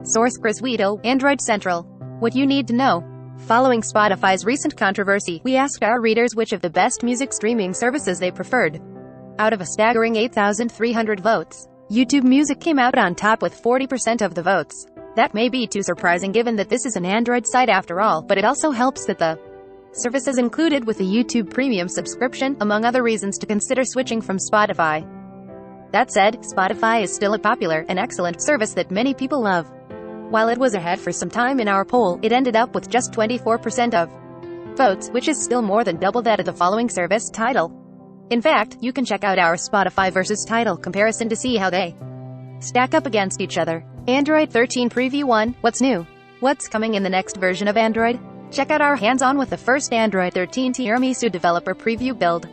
Source: Chris Weedle, Android Central. What you need to know. Following Spotify's recent controversy, we asked our readers which of the best music streaming services they preferred. Out of a staggering 8,300 votes, YouTube Music came out on top with 40% of the votes. That may be too surprising given that this is an Android site after all, but it also helps that the service is included with the YouTube Premium subscription, among other reasons to consider switching from Spotify. That said, Spotify is still a popular and excellent service that many people love. While it was ahead for some time in our poll, it ended up with just 24% of votes, which is still more than double that of the following service, Tidal. In fact, you can check out our Spotify versus Tidal comparison to see how they stack up against each other. Android 13 Preview 1. What's new? What's coming in the next version of Android? Check out our hands-on with the first Android 13 Tiramisu developer preview build.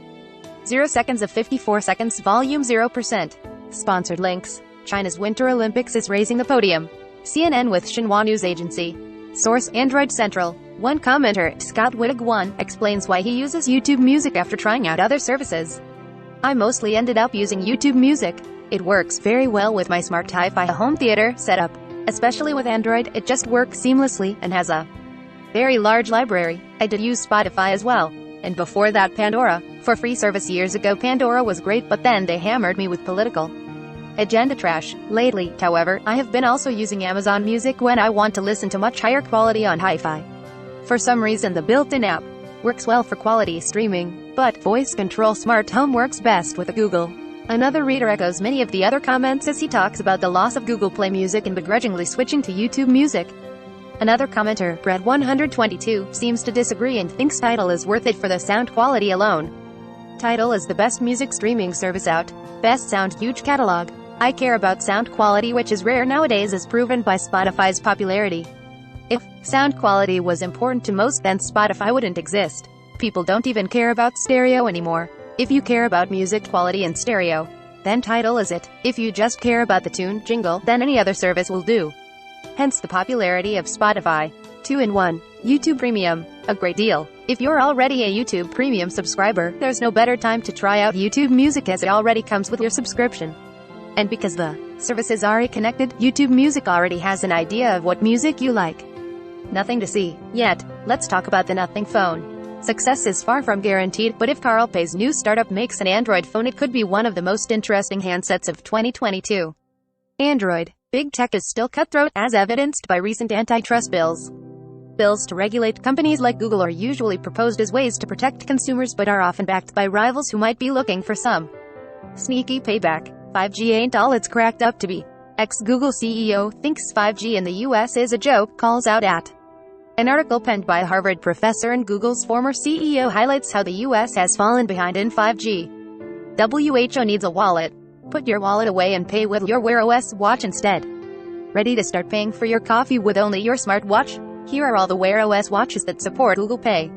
0 seconds of 54 seconds, volume 0%. Sponsored links. China's Winter Olympics is raising the podium. CNN with Xinhua News Agency. Source: Android Central. One commenter, Scott Wittig1, explains why he uses YouTube Music after trying out other services. I mostly ended up using YouTube Music. It works very well with my smart hi-fi home theater setup. Especially with Android, it just works seamlessly, and has a very large library. I did use Spotify as well. And before that, Pandora. For free service years ago, Pandora was great, but then they hammered me with political agenda trash. Lately, however, I have been also using Amazon Music when I want to listen to much higher quality on hi-fi. For some reason, the built-in app works well for quality streaming, but voice control smart home works best with a Google. Another reader echoes many of the other comments as he talks about the loss of Google Play Music and begrudgingly switching to YouTube Music. Another commenter, Brad122, seems to disagree and thinks Tidal is worth it for the sound quality alone. Tidal is the best music streaming service out. Best sound, huge catalog. I care about sound quality, which is rare nowadays, as proven by Spotify's popularity. If sound quality was important to most, then Spotify wouldn't exist. People don't even care about stereo anymore. If you care about music quality and stereo, then Tidal is it. If you just care about the tune, jingle, then any other service will do. Hence the popularity of Spotify. 2-in-1. YouTube Premium. A great deal. If you're already a YouTube Premium subscriber, there's no better time to try out YouTube Music, as it already comes with your subscription. And because the service is already connected, YouTube Music already has an idea of what music you like. Nothing to see yet. Let's talk about the Nothing phone. Success is far from guaranteed, but if Carl Pei's new startup makes an Android phone, it could be one of the most interesting handsets of 2022. Android. Big tech is still cutthroat, as evidenced by recent antitrust bills. Bills to regulate companies like Google are usually proposed as ways to protect consumers, but are often backed by rivals who might be looking for some sneaky payback. 5G ain't all it's cracked up to be. Ex-Google CEO thinks 5G in the US is a joke, calls out at. An article penned by a Harvard professor and Google's former CEO highlights how the US has fallen behind in 5G. WHO needs a wallet. Put your wallet away and pay with your Wear OS watch instead. Ready to start paying for your coffee with only your smartwatch? Here are all the Wear OS watches that support Google Pay.